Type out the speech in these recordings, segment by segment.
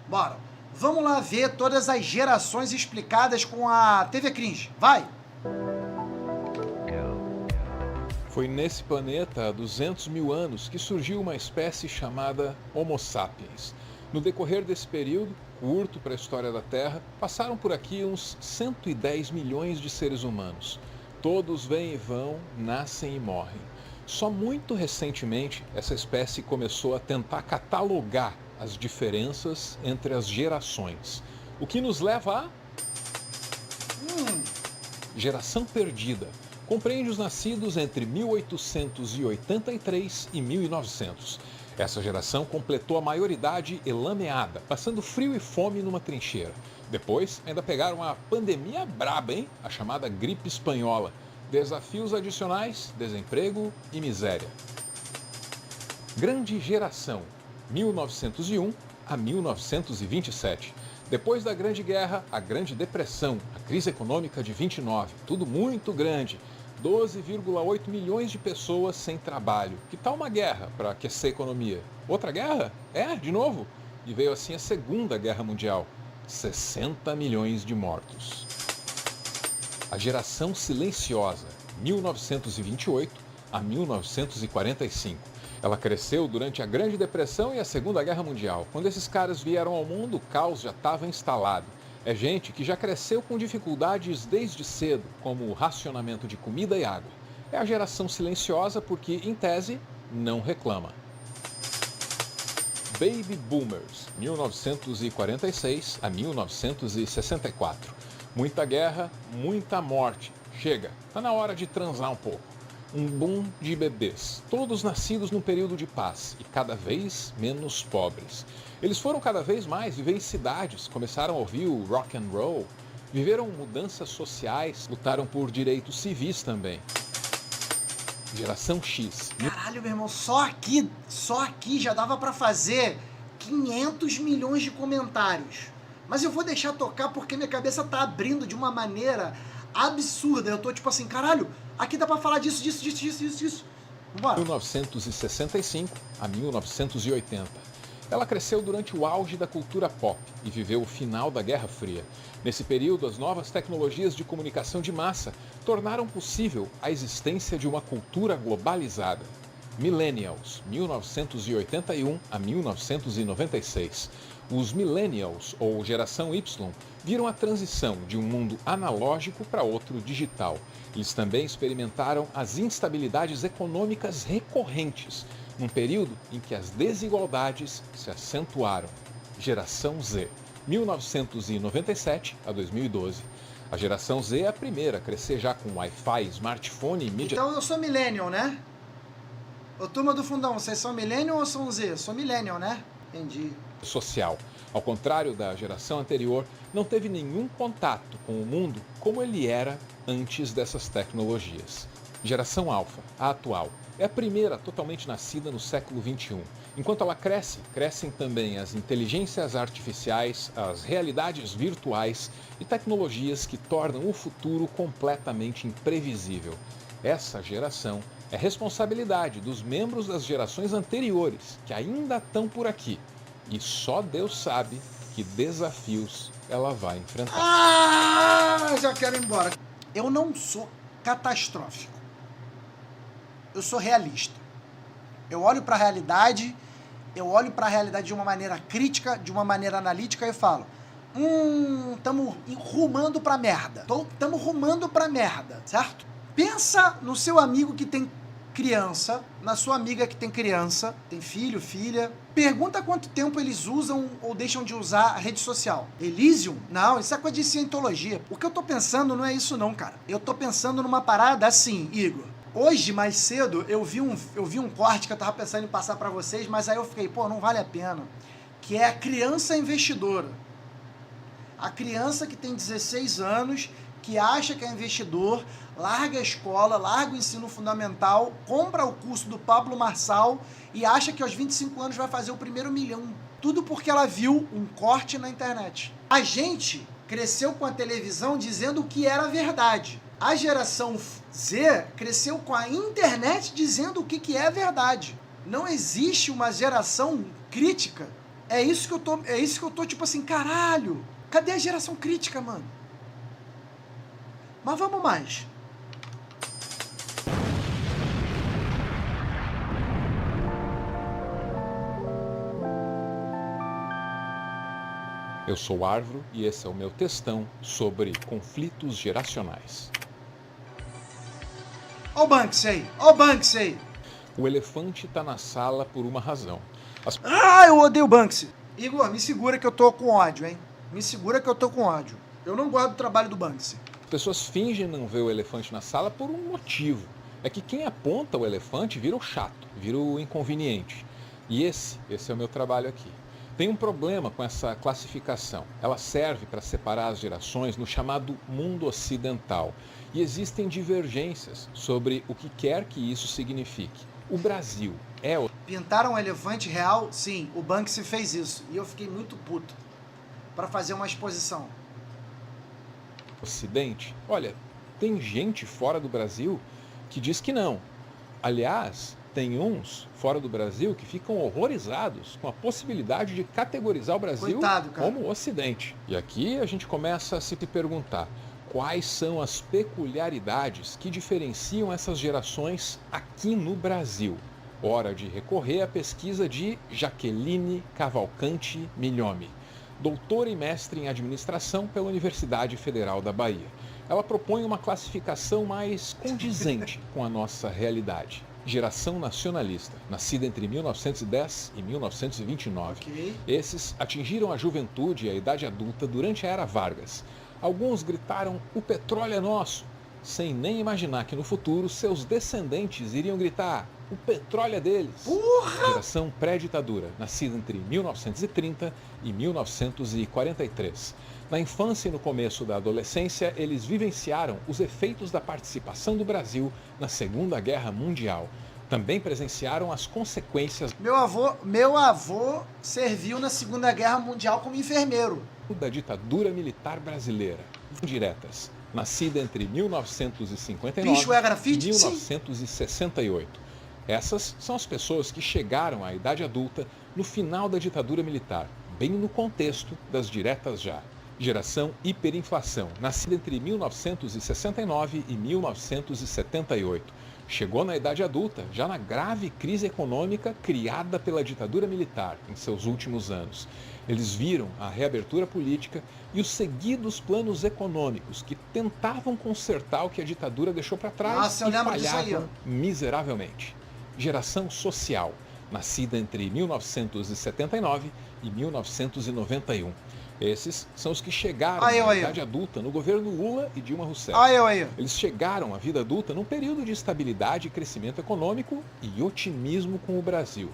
Bora. Vamos lá ver todas as gerações explicadas com a TV Cringe. Vai! Foi nesse planeta há 200 mil anos que surgiu uma espécie chamada Homo sapiens. No decorrer desse período, curto para a história da Terra, passaram por aqui uns 110 milhões de seres humanos. Todos vêm e vão, nascem e morrem. Só muito recentemente, essa espécie começou a tentar catalogar as diferenças entre as gerações. O que nos leva à geração perdida. Compreende os nascidos entre 1883 e 1900. Essa geração completou a maioridade elameada, passando frio e fome numa trincheira. Depois, ainda pegaram a pandemia braba, hein? A chamada gripe espanhola. Desafios adicionais, desemprego e miséria. Grande geração, 1901 a 1927. Depois da Grande Guerra, a Grande Depressão, a crise econômica de 29, tudo muito grande. 12,8 milhões de pessoas sem trabalho. Que tal uma guerra para aquecer a economia? Outra guerra? De novo. E veio assim a Segunda Guerra Mundial. 60 milhões de mortos. A geração silenciosa, 1928 a 1945. Ela cresceu durante a Grande Depressão e a Segunda Guerra Mundial. Quando esses caras vieram ao mundo, o caos já estava instalado. É gente que já cresceu com dificuldades desde cedo, como o racionamento de comida e água. É a geração silenciosa porque, em tese, não reclama. Baby Boomers, 1946 a 1964. Muita guerra, muita morte. Chega, tá na hora de transar um pouco. Um boom de bebês, todos nascidos num período de paz e cada vez menos pobres. Eles foram cada vez mais viver em cidades, começaram a ouvir o rock and roll, viveram mudanças sociais, lutaram por direitos civis também. Geração X. Caralho, meu irmão, só aqui já dava pra fazer 500 milhões de comentários. Mas eu vou deixar tocar porque minha cabeça tá abrindo de uma maneira absurda. Eu tô tipo assim, caralho, aqui dá pra falar disso. Vambora. 1965 a 1980. Ela cresceu durante o auge da cultura pop e viveu o final da Guerra Fria. Nesse período, as novas tecnologias de comunicação de massa tornaram possível a existência de uma cultura globalizada. Millennials, 1981 a 1996. Os Millennials, ou Geração Y, viram a transição de um mundo analógico para outro digital. Eles também experimentaram as instabilidades econômicas recorrentes, num período em que as desigualdades se acentuaram. Geração Z, 1997 a 2012. A geração Z é a primeira a crescer já com Wi-Fi, smartphone e mídia... Então eu sou millennial, né? Ô, turma do fundão, vocês são millennial ou são Z? Eu sou millennial, né? Entendi. Social. Ao contrário da geração anterior, não teve nenhum contato com o mundo como ele era antes dessas tecnologias. Geração Alfa, a atual, é a primeira totalmente nascida no século XXI. Enquanto ela cresce, crescem também as inteligências artificiais, as realidades virtuais e tecnologias que tornam o futuro completamente imprevisível. Essa geração é responsabilidade dos membros das gerações anteriores, que ainda estão por aqui. E só Deus sabe que desafios ela vai enfrentar. Ah, já quero ir embora. Eu não sou catastrófico. Eu sou realista. Eu olho para a realidade de uma maneira crítica, de uma maneira analítica e falo: tamo rumando pra merda. Tamo rumando pra merda, certo? Pensa no seu amigo que tem criança, na sua amiga que tem criança, tem filho, filha. Pergunta quanto tempo eles usam ou deixam de usar a rede social. Elysium? Não, isso é coisa de cientologia. O que eu tô pensando não é isso não, cara. Eu tô pensando numa parada assim, Igor. Hoje, mais cedo, eu vi um corte que eu tava pensando em passar pra vocês, mas aí eu fiquei, não vale a pena. Que é a criança investidora. A criança que tem 16 anos, que acha que é investidor, larga a escola, larga o ensino fundamental, compra o curso do Pablo Marçal e acha que aos 25 anos vai fazer o primeiro milhão. Tudo porque ela viu um corte na internet. A gente cresceu com a televisão dizendo o que era verdade. A geração Z cresceu com a internet dizendo o que é verdade. Não existe uma geração crítica É isso que eu tô tipo assim, caralho. Cadê a geração crítica, mano? Mas vamos mais. Eu sou Arvro e esse é o meu textão sobre conflitos geracionais. Ó o Banksy aí, ó o Banksy aí. O elefante está na sala por uma razão. Eu odeio o Banksy. Igor, me segura que eu tô com ódio, hein? Me segura que eu tô com ódio. Eu não gosto do trabalho do Banksy. As pessoas fingem não ver o elefante na sala por um motivo. É que quem aponta o elefante vira o chato, vira o inconveniente. E esse é o meu trabalho aqui. Tem um problema com essa classificação. Ela serve para separar as gerações no chamado mundo ocidental. E existem divergências sobre o que quer que isso signifique. O Brasil é o Pintaram um elefante real? Sim, o Banksy fez isso. E eu fiquei muito puto para fazer uma exposição. Ocidente? Olha, tem gente fora do Brasil que diz que não. Aliás, tem uns fora do Brasil que ficam horrorizados com a possibilidade de categorizar o Brasil Coitado, cara. como Ocidente. E aqui a gente começa a se perguntar quais são as peculiaridades que diferenciam essas gerações aqui no Brasil. Hora de recorrer à pesquisa de Jaqueline Cavalcante Milhome, doutora e mestre em administração pela Universidade Federal da Bahia. Ela propõe uma classificação mais condizente com a nossa realidade. Geração nacionalista, nascida entre 1910 e 1929. Ok. Esses atingiram a juventude e a idade adulta durante a Era Vargas. Alguns gritaram, o petróleo é nosso, sem nem imaginar que no futuro seus descendentes iriam gritar, o petróleo é deles. Porra! Geração pré-ditadura, nascida entre 1930 e 1943. Na infância e no começo da adolescência, eles vivenciaram os efeitos da participação do Brasil na Segunda Guerra Mundial. Também presenciaram as consequências Meu avô serviu na Segunda Guerra Mundial como enfermeiro. da ditadura militar brasileira. Diretas, nascida entre 1959 Bicho é grafite? e 1968. Essas são as pessoas que chegaram à idade adulta no final da ditadura militar, bem no contexto das diretas já. Geração hiperinflação, nascida entre 1969 e 1978. Chegou na idade adulta, já na grave crise econômica criada pela ditadura militar em seus últimos anos. Eles viram a reabertura política e os seguidos planos econômicos que tentavam consertar o que a ditadura deixou para trás. Nossa, eu e lembro disso aí, falhavam miseravelmente. Geração social, nascida entre 1979 e 1991. Esses são os que chegaram à idade adulta no governo Lula e Dilma Rousseff. Eles chegaram à vida adulta num período de estabilidade e crescimento econômico e otimismo com o Brasil.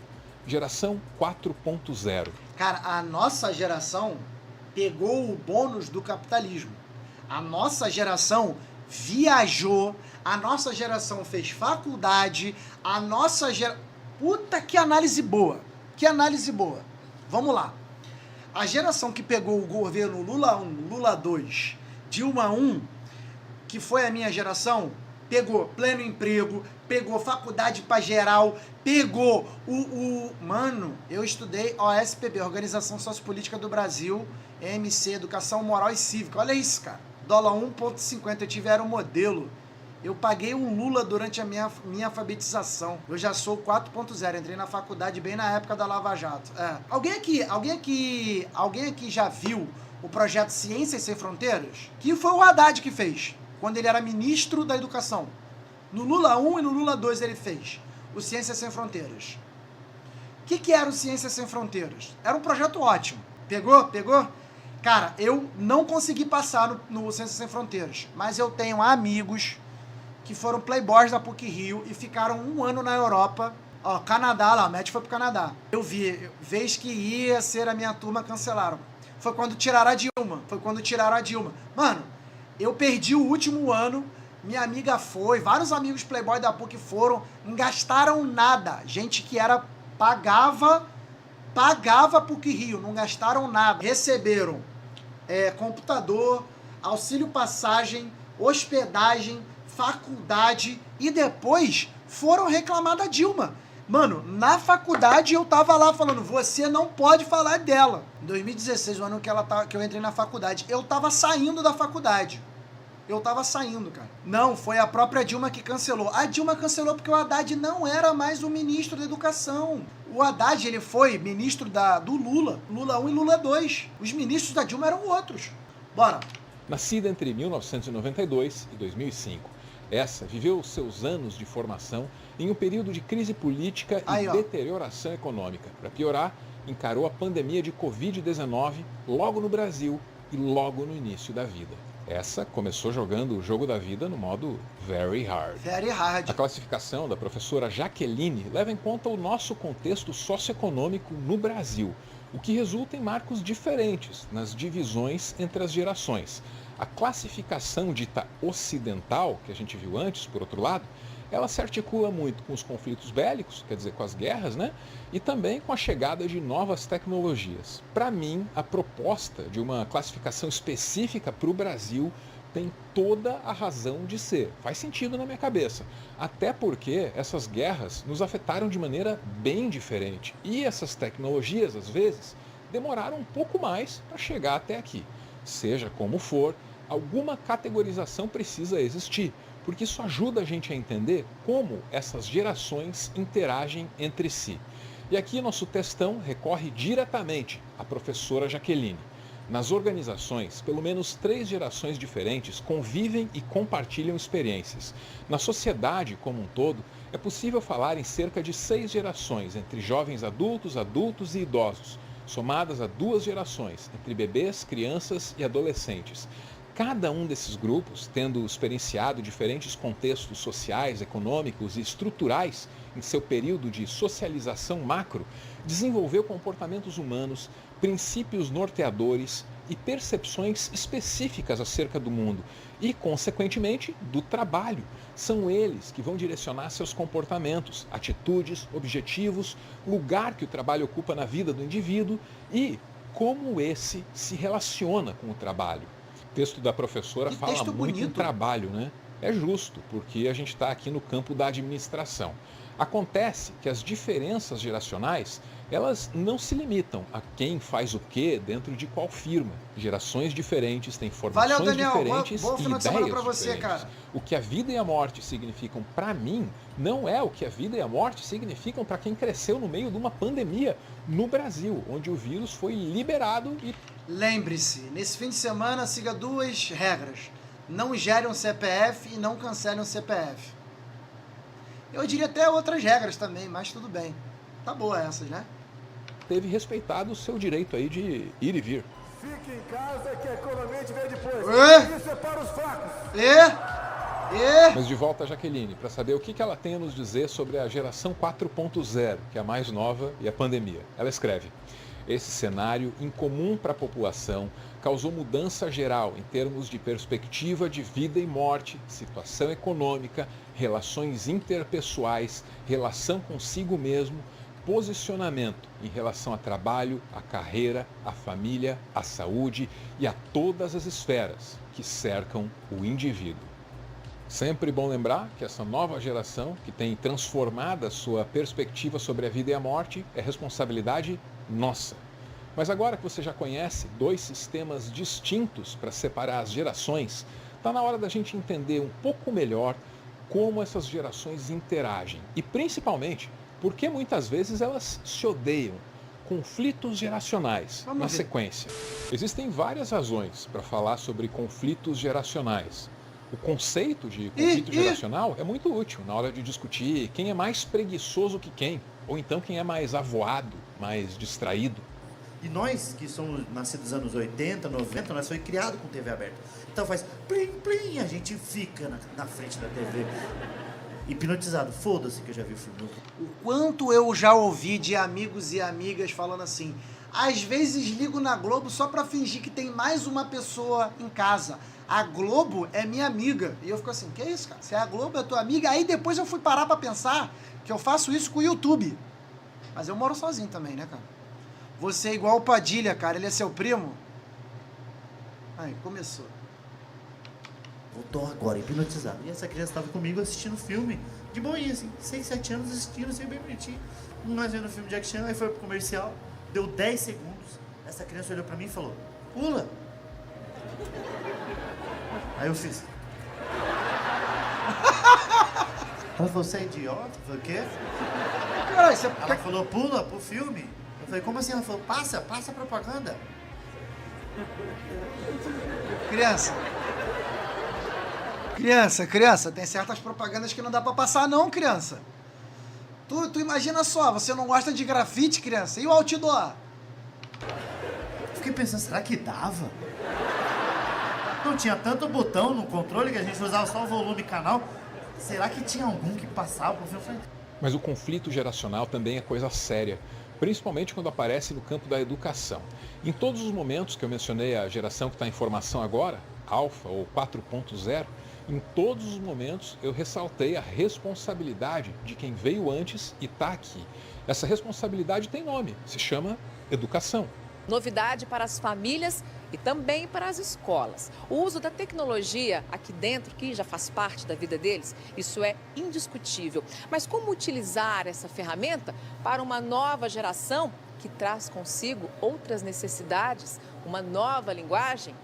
Geração 4.0. Cara, a nossa geração pegou o bônus do capitalismo. A nossa geração viajou, a nossa geração fez faculdade, a nossa geração... Puta, que análise boa! Que análise boa! Vamos lá. A geração que pegou o governo Lula 1, Lula 2, Dilma 1, que foi a minha geração, pegou pleno emprego, pegou faculdade pra geral, pegou Mano, eu estudei OSPB, Organização Sociopolítica do Brasil, EMC, Educação Moral e Cívica. Olha isso, cara. Dólar 1,50, eu tive um modelo. Eu paguei um Lula durante a minha alfabetização. Eu já sou 4.0, entrei na faculdade bem na época da Lava Jato. Alguém aqui já viu o projeto Ciências Sem Fronteiras? Que foi o Haddad que fez, quando ele era ministro da Educação. No Lula 1 e no Lula 2 ele fez o Ciências Sem Fronteiras. O que era o Ciências Sem Fronteiras? Era um projeto ótimo. Pegou? Cara, eu não consegui passar no Ciências Sem Fronteiras, mas eu tenho amigos que foram playboys da PUC-Rio e ficaram 1 ano na Europa. Canadá lá, o Matt foi pro Canadá. Eu vi, vez que ia ser a minha turma, cancelaram. Foi quando tiraram a Dilma. Mano, eu perdi o último ano, minha amiga foi, vários amigos playboy da PUC foram, não gastaram nada. Gente que pagava PUC-Rio, não gastaram nada. Receberam computador, auxílio passagem, hospedagem, faculdade e depois foram reclamar da Dilma. Mano, na faculdade eu tava lá falando, você não pode falar dela. Em 2016, o ano que eu entrei na faculdade, eu tava saindo da faculdade. Eu tava saindo, cara. Não, foi a própria Dilma que cancelou. A Dilma cancelou porque o Haddad não era mais o ministro da educação. O Haddad, ele foi ministro do Lula. Lula 1 e Lula 2. Os ministros da Dilma eram outros. Bora. Nascida entre 1992 e 2005, essa viveu seus anos de formação em um período de crise política e deterioração econômica. Para piorar, encarou a pandemia de Covid-19 logo no Brasil e logo no início da vida. Essa começou jogando o jogo da vida no modo very hard. Very hard. A classificação da professora Jaqueline leva em conta o nosso contexto socioeconômico no Brasil, o que resulta em marcos diferentes nas divisões entre as gerações. A classificação dita ocidental, que a gente viu antes, por outro lado, ela se articula muito com os conflitos bélicos, quer dizer, com as guerras, né? E também com a chegada de novas tecnologias. Para mim, a proposta de uma classificação específica para o Brasil tem toda a razão de ser. Faz sentido na minha cabeça. Até porque essas guerras nos afetaram de maneira bem diferente. E essas tecnologias, às vezes, demoraram um pouco mais para chegar até aqui. Seja como for, alguma categorização precisa existir, porque isso ajuda a gente a entender como essas gerações interagem entre si. E aqui nosso textão recorre diretamente à professora Jaqueline. Nas organizações, pelo menos 3 gerações diferentes convivem e compartilham experiências. Na sociedade como um todo, é possível falar em cerca de 6 gerações, entre jovens adultos, adultos e idosos, somadas a 2 gerações, entre bebês, crianças e adolescentes. Cada um desses grupos, tendo experienciado diferentes contextos sociais, econômicos e estruturais em seu período de socialização macro, desenvolveu comportamentos humanos, princípios norteadores e percepções específicas acerca do mundo e, consequentemente, do trabalho. São eles que vão direcionar seus comportamentos, atitudes, objetivos, lugar que o trabalho ocupa na vida do indivíduo e como esse se relaciona com o trabalho. O texto da professora fala muito em trabalho, né? É justo, porque a gente está aqui no campo da administração. Acontece que as diferenças geracionais, elas não se limitam a quem faz o quê dentro de qual firma. Gerações diferentes têm formações diferentes e ideias pra você, diferentes. Cara. O que a vida e a morte significam para mim não é o que a vida e a morte significam para quem cresceu no meio de uma pandemia no Brasil, onde o vírus foi liberado e... Lembre-se, nesse fim de semana siga 2 regras. Não gere um CPF e não cancele um CPF. Eu diria até outras regras também, mas tudo bem. Tá boa essas, né? Teve respeitado o seu direito aí de ir e vir. Fique em casa que a economia te vê depois. E separa os fracos. Mas de volta a Jaqueline, para saber o que ela tem a nos dizer sobre a geração 4.0, que é a mais nova, e a pandemia. Ela escreve: esse cenário incomum para a população causou mudança geral em termos de perspectiva de vida e morte, situação econômica, relações interpessoais, relação consigo mesmo, posicionamento em relação a trabalho, a carreira, a família, a saúde e a todas as esferas que cercam o indivíduo. Sempre bom lembrar que essa nova geração, que tem transformado a sua perspectiva sobre a vida e a morte, é responsabilidade nossa. Mas agora que você já conhece 2 sistemas distintos para separar as gerações, está na hora da gente entender um pouco melhor como essas gerações interagem e, principalmente, por que muitas vezes elas se odeiam. Conflitos geracionais, na sequência. Existem várias razões para falar sobre conflitos geracionais. O conceito de conflito geracional é muito útil na hora de discutir quem é mais preguiçoso que quem, ou então quem é mais avoado, mais distraído. E nós, que somos nascidos nos anos 80, 90, nós foi criado com TV aberta. Então faz plim, plim, a gente fica na frente da TV. Hipnotizado. Foda-se que eu já vi o filme. O quanto eu já ouvi de amigos e amigas falando assim: às vezes ligo na Globo só pra fingir que tem mais uma pessoa em casa. A Globo é minha amiga. E eu fico assim: que isso, cara? Se a Globo é tua amiga? Aí depois eu fui parar pra pensar que eu faço isso com o YouTube. Mas eu moro sozinho também, né, cara? Você é igual o Padilha, cara. Ele é seu primo? Aí, começou. Voltou agora, hipnotizado. E essa criança estava comigo assistindo filme De boinha, assim, 6, 7 anos assistindo, assim, bem bonitinho. Nós vendo o filme de Jack Chan, aí foi pro comercial, deu 10 segundos, essa criança olhou pra mim e falou, pula. Aí eu fiz. Ela falou, você é idiota? Eu falei, o quê? Caralho, você... Ela falou, pula pro filme. Eu falei, como assim? Ela falou, passa a propaganda. Criança, tem certas propagandas que não dá pra passar não, criança. Tu imagina só, você não gosta de grafite, criança, e o outdoor? Fiquei pensando, será que dava? Não tinha tanto botão no controle que a gente usava só o volume e canal. Será que tinha algum que passava pro filme? Mas o conflito geracional também é coisa séria, principalmente quando aparece no campo da educação. Em todos os momentos que eu mencionei a geração que está em formação agora, Alpha ou 4.0, em todos os momentos eu ressaltei a responsabilidade de quem veio antes e está aqui. Essa responsabilidade tem nome, se chama educação. Novidade para as famílias e também para as escolas. O uso da tecnologia aqui dentro, que já faz parte da vida deles, isso é indiscutível. Mas como utilizar essa ferramenta para uma nova geração que traz consigo outras necessidades, uma nova linguagem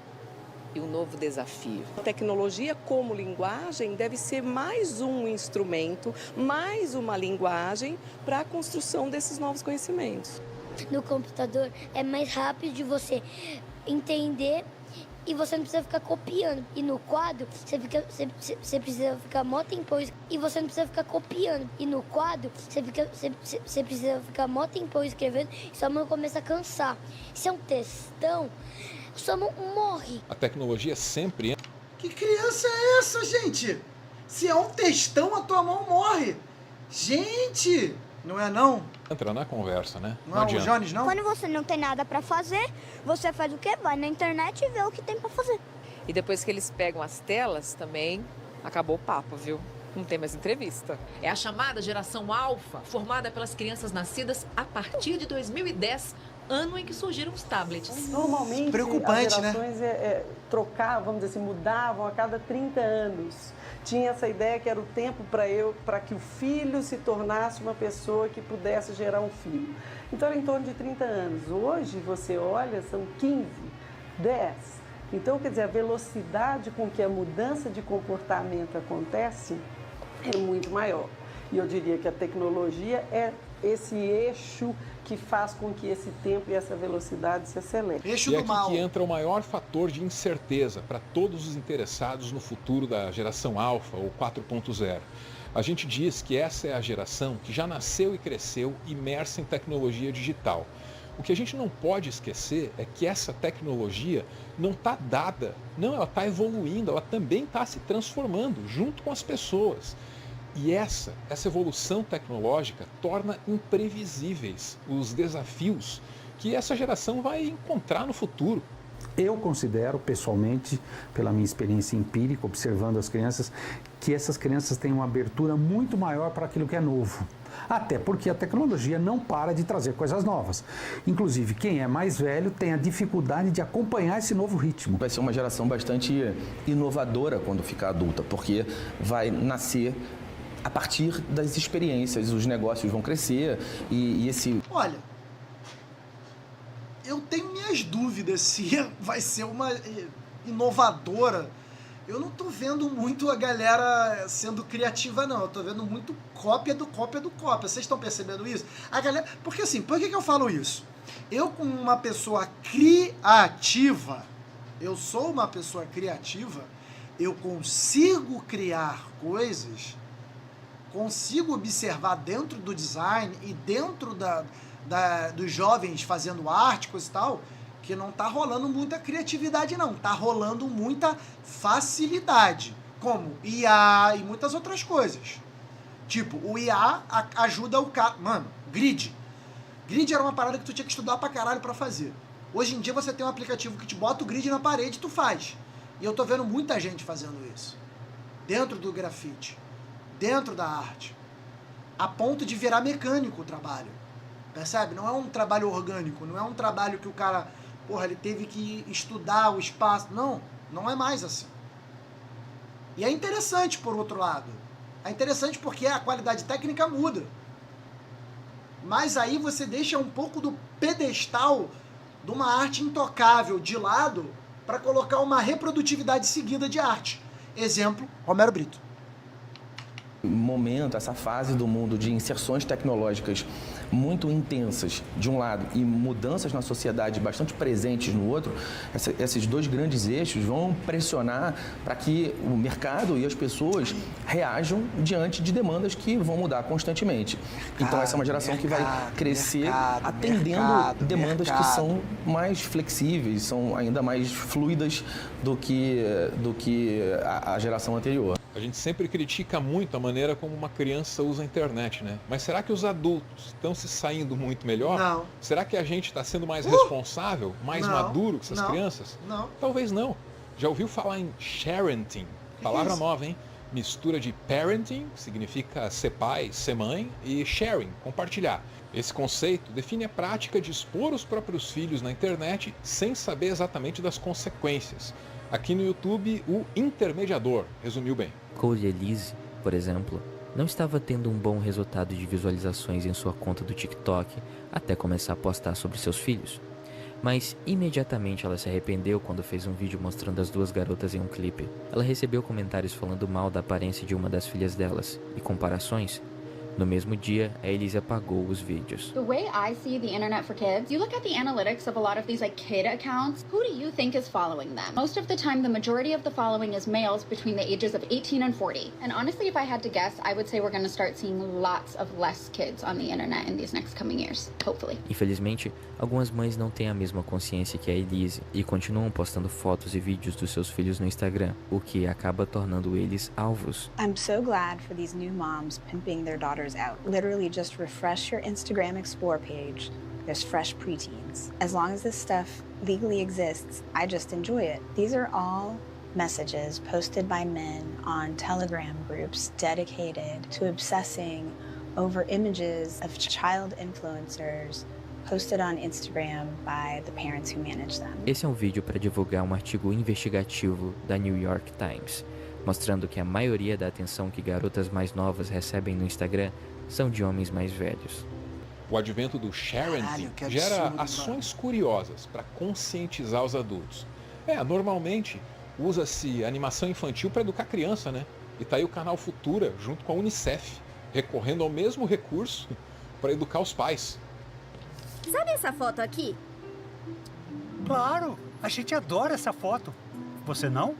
e um novo desafio? A tecnologia como linguagem deve ser mais um instrumento, mais uma linguagem para a construção desses novos conhecimentos. No computador é mais rápido de você entender e você não precisa ficar copiando. E no quadro você precisa ficar mó tempo e você não precisa ficar copiando. E no quadro você precisa ficar mó tempo escrevendo e sua mão começa a cansar. Se é um textão, sua mão morre. A tecnologia sempre... Que criança é essa, gente? Se é um textão, a tua mão morre. Gente, não é não? Entra na conversa, né? Não é o Jones, não? Quando você não tem nada pra fazer, você faz o quê? Vai na internet e vê o que tem pra fazer. E depois que eles pegam as telas, também acabou o papo, viu? Não tem mais entrevista. É a chamada geração Alpha, formada pelas crianças nascidas a partir de 2010, ano em que surgiram os tablets. Normalmente, preocupante, as gerações trocavam, vamos dizer assim, mudavam a cada 30 anos. Tinha essa ideia que era o tempo para que o filho se tornasse uma pessoa que pudesse gerar um filho. Então era em torno de 30 anos. Hoje você olha, são 15, 10. Então, quer dizer, a velocidade com que a mudança de comportamento acontece é muito maior. E eu diria que a tecnologia é esse eixo que faz com que esse tempo e essa velocidade se acelerem. Eixo E é do aqui mal. que entra o maior fator de incerteza para todos os interessados no futuro da geração Alpha ou 4.0. A gente diz que essa é a geração que já nasceu e cresceu imersa em tecnologia digital. O que a gente não pode esquecer é que essa tecnologia não está dada, não, ela está evoluindo, ela também está se transformando junto com as pessoas. E essa evolução tecnológica torna imprevisíveis os desafios que essa geração vai encontrar no futuro. Eu considero, pessoalmente, pela minha experiência empírica, observando as crianças, que essas crianças têm uma abertura muito maior para aquilo que é novo. Até porque a tecnologia não para de trazer coisas novas. Inclusive, quem é mais velho tem a dificuldade de acompanhar esse novo ritmo. Vai ser uma geração bastante inovadora quando ficar adulta, porque vai nascer a partir das experiências, os negócios vão crescer e esse... Olha, eu tenho minhas dúvidas se vai ser uma inovadora. Eu não tô vendo muito a galera sendo criativa, não. Eu tô vendo muito cópia do cópia do cópia. Vocês estão percebendo isso? A galera... Porque assim, por que eu falo isso? Eu, como uma pessoa criativa, eu sou uma pessoa criativa, eu consigo criar coisas, consigo observar dentro do design e dentro dos jovens fazendo arte, coisa e tal, que não tá rolando muita criatividade, não. Tá rolando muita facilidade, como IA e muitas outras coisas. Tipo, o IA ajuda o cara... Mano, grid. Grid era uma parada que tu tinha que estudar pra caralho pra fazer. Hoje em dia você tem um aplicativo que te bota o grid na parede e tu faz. E eu tô vendo muita gente fazendo isso. Dentro do grafite. Dentro da arte. A ponto de virar mecânico o trabalho. Percebe? Não é um trabalho orgânico. Não é um trabalho que o cara... Porra, ele teve que estudar o espaço. Não, não é mais assim. E é interessante, por outro lado. É interessante porque a qualidade técnica muda. Mas aí você deixa um pouco do pedestal de uma arte intocável de lado para colocar uma reprodutividade seguida de arte. Exemplo, Romero Brito. Momento, essa fase do mundo de inserções tecnológicas muito intensas de um lado e mudanças na sociedade bastante presentes no outro, esses dois grandes eixos vão pressionar para que o mercado e as pessoas reajam diante de demandas que vão mudar constantemente. Então essa é uma geração que vai crescer atendendo demandas que são mais flexíveis, são ainda mais fluidas do que a geração anterior. A gente sempre critica muito a maneira como uma criança usa a internet, né? Mas será que os adultos estão se saindo muito melhor? Não. Será que a gente está sendo mais responsável, mais Não. maduro que essas Não. crianças? Não. Talvez não. Já ouviu falar em sharenting? Palavra nova, hein? Mistura de parenting, que significa ser pai, ser mãe, e sharing, compartilhar. Esse conceito define a prática de expor os próprios filhos na internet sem saber exatamente das consequências. Aqui no YouTube, o intermediador resumiu bem. Cole Elise, por exemplo, não estava tendo um bom resultado de visualizações em sua conta do TikTok até começar a postar sobre seus filhos. Mas imediatamente ela se arrependeu quando fez um vídeo mostrando as duas garotas em um clipe. Ela recebeu comentários falando mal da aparência de uma das filhas delas e comparações. No mesmo dia, a Elise apagou os vídeos. The way I see the internet for kids, you look at the analytics of a lot of these kid accounts. Who do you think is following them? Most of the time, the majority of the following is males between the ages of 18 and 40. And honestly, if I had to guess, I would say we're going to start seeing lots of less kids on the internet in these next coming years, hopefully. Infelizmente, algumas mães não têm a mesma consciência que a Elise e continuam postando fotos e vídeos dos seus filhos no Instagram, o que acaba tornando eles alvos. I'm so glad for these new moms pimping their daughters out. Literally just refresh your Instagram Explore page. There's fresh preteens. As long as this stuff legally exists, I just enjoy it. These are all messages posted by men on Telegram groups dedicated to obsessing over images of child influencers posted on Instagram by the parents who manage them. Esse é um vídeo para divulgar um artigo investigativo da New York Times, mostrando que a maioria da atenção que garotas mais novas recebem no Instagram são de homens mais velhos. O advento do sharenting gera ações curiosas para conscientizar os adultos. Normalmente usa-se animação infantil para educar criança, né? E tá aí o canal Futura junto com a Unicef, recorrendo ao mesmo recurso para educar os pais. Sabe essa foto aqui? Claro, a gente adora essa foto. Você não?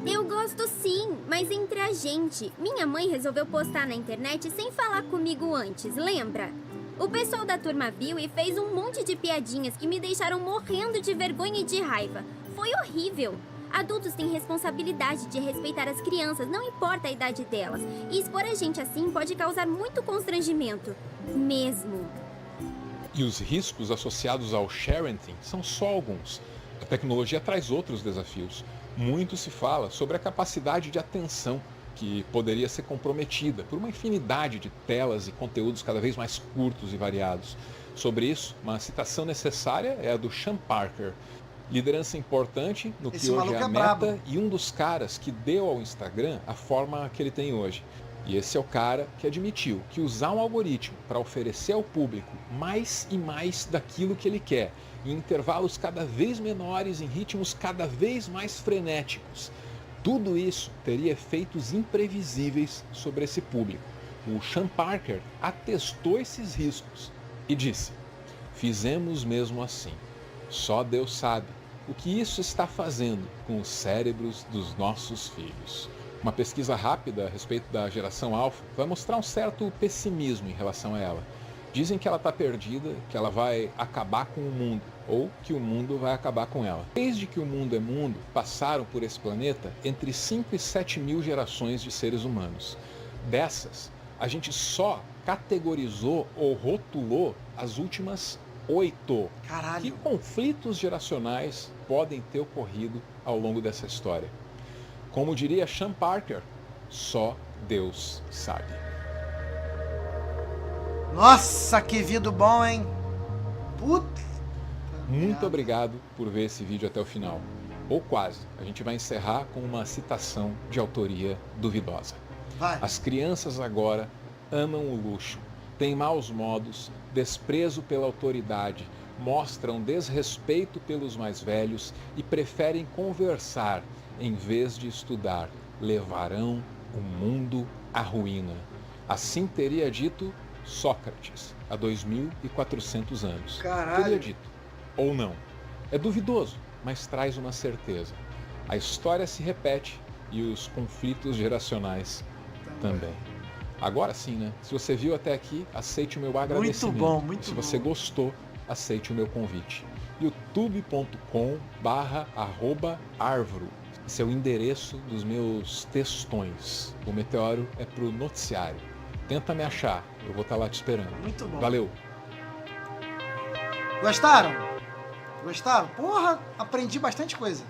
Eu gosto sim, mas entre a gente. Minha mãe resolveu postar na internet sem falar comigo antes, lembra? O pessoal da turma viu e fez um monte de piadinhas que me deixaram morrendo de vergonha e de raiva. Foi horrível. Adultos têm responsabilidade de respeitar as crianças, não importa a idade delas. E expor a gente assim pode causar muito constrangimento. Mesmo. E os riscos associados ao sharenting são só alguns. A tecnologia traz outros desafios. Muito se fala sobre a capacidade de atenção que poderia ser comprometida por uma infinidade de telas e conteúdos cada vez mais curtos e variados. Sobre isso, uma citação necessária é a do Sean Parker, liderança importante no que hoje é a Meta e um dos caras que deu ao Instagram a forma que ele tem hoje. E esse é o cara que admitiu que usar um algoritmo para oferecer ao público mais e mais daquilo que ele quer, em intervalos cada vez menores, em ritmos cada vez mais frenéticos, tudo isso teria efeitos imprevisíveis sobre esse público. O Sean Parker atestou esses riscos e disse: fizemos mesmo assim. Só Deus sabe o que isso está fazendo com os cérebros dos nossos filhos. Uma pesquisa rápida a respeito da geração alfa vai mostrar um certo pessimismo em relação a ela. Dizem que ela está perdida, que ela vai acabar com o mundo, ou que o mundo vai acabar com ela. Desde que o mundo é mundo, passaram por esse planeta entre 5 e 7 mil gerações de seres humanos. Dessas, a gente só categorizou ou rotulou as últimas 8. Caralho. Que conflitos geracionais podem ter ocorrido ao longo dessa história? Como diria Sean Parker, só Deus sabe. Nossa, que vídeo bom, hein? Puta. Muito obrigado por ver esse vídeo até o final. Ou quase. A gente vai encerrar com uma citação de autoria duvidosa. Vai. As crianças agora amam o luxo, têm maus modos, desprezo pela autoridade, mostram desrespeito pelos mais velhos e preferem conversar em vez de estudar. Levarão o mundo à ruína. Assim teria dito Sócrates, há 2.400 anos. Caralho. Teria dito. Ou não. É duvidoso, mas traz uma certeza. A história se repete e os conflitos geracionais também. Agora sim, né? Se você viu até aqui, aceite o meu agradecimento. Muito bom, muito Se bom. você gostou, aceite o meu convite. youtube.com/arvro. Esse é o endereço dos meus textões. O Meteoro é pro noticiário. Tenta me achar, eu vou estar lá te esperando. Muito bom. Valeu! Gostaram? Gostaram? Porra, aprendi bastante coisa.